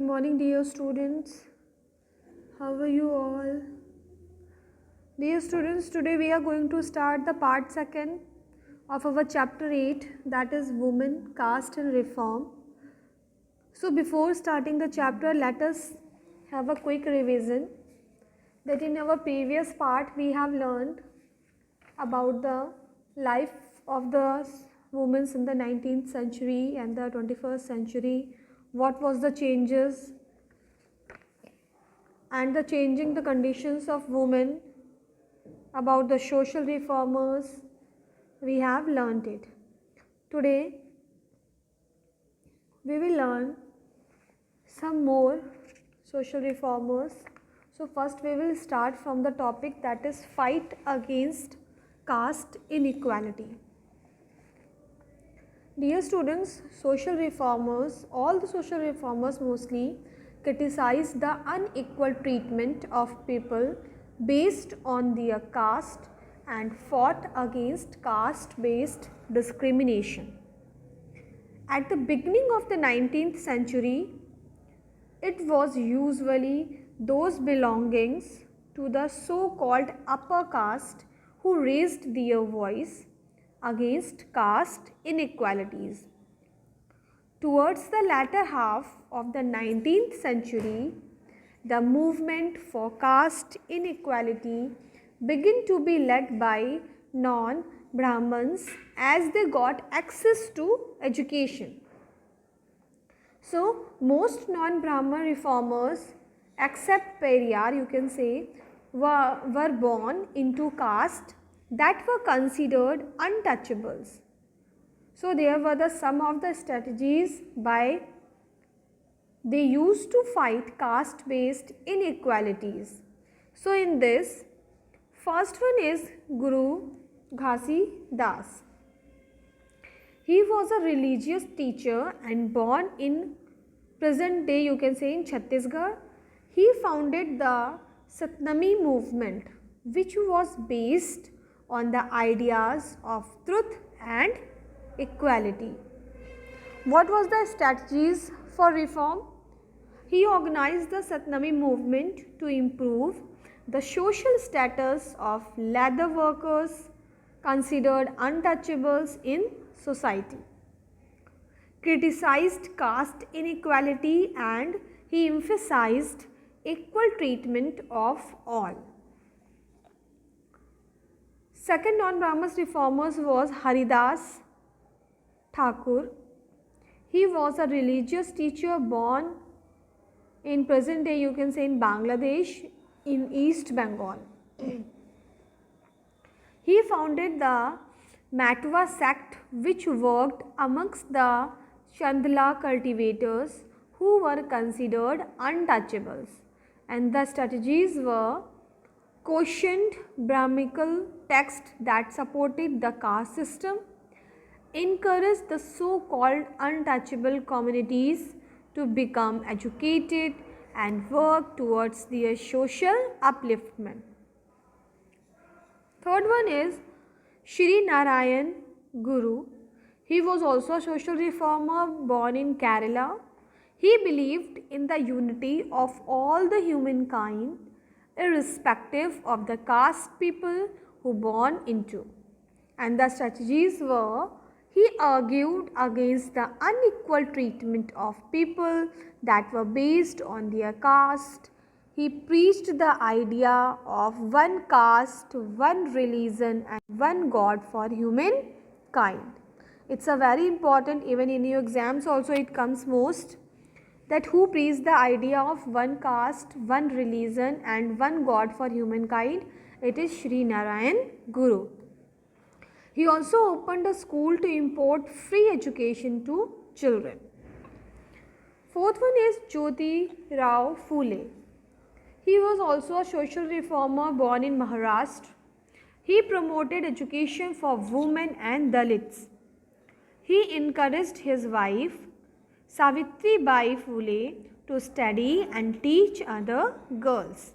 Good morning, dear students. How are you all? Dear students, today we are going to start the part 2 of our chapter 8, that is Women, Caste and Reform. So before starting the chapter, let us have a quick revision that in our previous part we have learned about the life of the women in the 19th century and the 21st century, what was the changes and the changing the conditions of women, about the social reformers. We have learnt it. Today we will learn some more social reformers. So first we will start from the topic, that is fight against caste inequality. Dear students, social reformers, all the social reformers mostly criticize the unequal treatment of people based on their caste and fought against caste-based discrimination. At the beginning of the 19th century, it was usually those belonging to the so-called upper caste who raised their voice against caste inequalities. Towards the latter half of the 19th century, the movement for caste inequality began to be led by non-Brahmins as they got access to education. So, most non-Brahman reformers except Periyar, you can say, were born into caste that were considered untouchables. So there were some of the strategies by they used to fight caste based inequalities. So in this, first one is Guru Ghasi Das. He was a religious teacher and born in present day, you can say, in Chhattisgarh. He founded the Satnami movement, which was based on the ideas of truth and equality. What was the strategies for reform? He organized the Satnami movement to improve the social status of leather workers considered untouchables in society, criticized caste inequality, and he emphasized equal treatment of all. Second non-Brahmin reformers was Haridas Thakur. He was a religious teacher born in present day, you can say, in Bangladesh, in East Bengal. He founded the Matwa sect, which worked amongst the Chandla cultivators who were considered untouchables, and the strategies were cautioned Brahminical text that supported the caste system, encouraged the so-called untouchable communities to become educated and work towards their social upliftment. Third one is Shri Narayan Guru. He was also a social reformer born in Kerala. He believed in the unity of all the humankind, irrespective of the caste people who born into. And the strategies were, he argued against the unequal treatment of people that were based on their caste. He preached the idea of one caste, one religion and one God for humankind. It's a very important, even in your exams also it comes most, that who preached the idea of one caste, one religion and one God for humankind. It is Shri Narayan Guru. He also opened a school to impart free education to children. Fourth one is Jyoti Rao Phule. He was also a social reformer born in Maharashtra. He promoted education for women and Dalits. He encouraged his wife Savitri Bai Phule to study and teach other girls.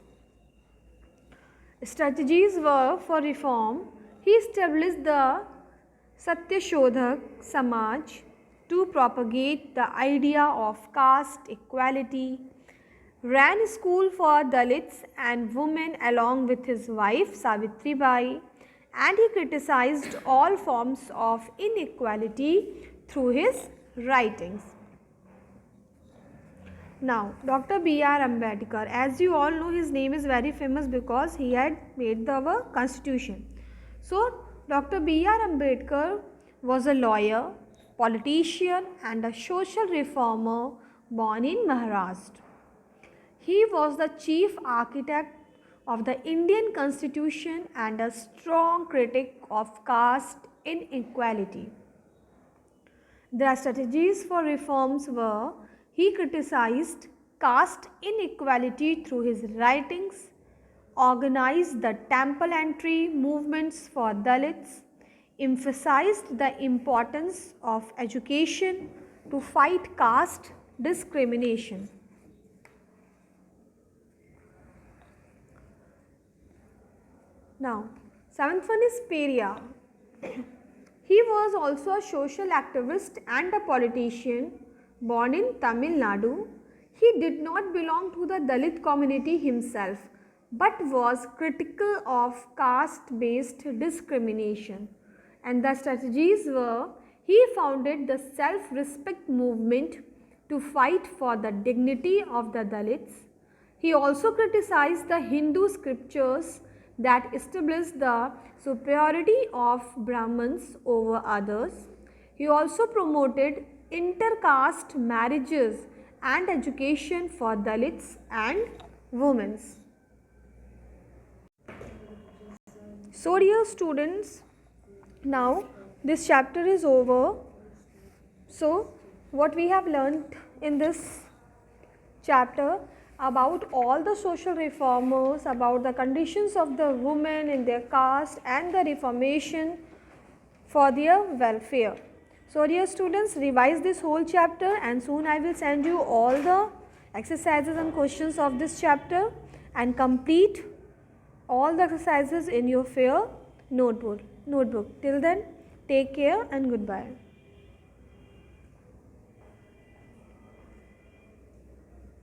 Strategies were for reform. He established the Satyashodhak Samaj to propagate the idea of caste equality, ran school for Dalits and women along with his wife Savitri Bai, and he criticized all forms of inequality through his writings. Now, Dr. B.R. Ambedkar, as you all know, his name is very famous because he had made our constitution. So, Dr. B.R. Ambedkar was a lawyer, politician and a social reformer born in Maharashtra. He was the chief architect of the Indian Constitution and a strong critic of caste inequality. The strategies for reforms were: he criticized caste inequality through his writings, organized the temple entry movements for Dalits, emphasized the importance of education to fight caste discrimination. Now, seventh one is Peria. He was also a social activist and a politician born in Tamil Nadu. He did not belong to the Dalit community himself, but was critical of caste-based discrimination. And the strategies were: he founded the self-respect movement to fight for the dignity of the Dalits. He also criticized the Hindu scriptures that established the superiority of Brahmins over others. He also promoted inter-caste marriages and education for Dalits and women. So dear students, now this chapter is over. So what we have learnt in this chapter about all the social reformers, about the conditions of the women in their caste and the reformation for their welfare. So dear students, revise this whole chapter and soon I will send you all the exercises and questions of this chapter and complete all the exercises in your fair notebook. Till then, take care and goodbye.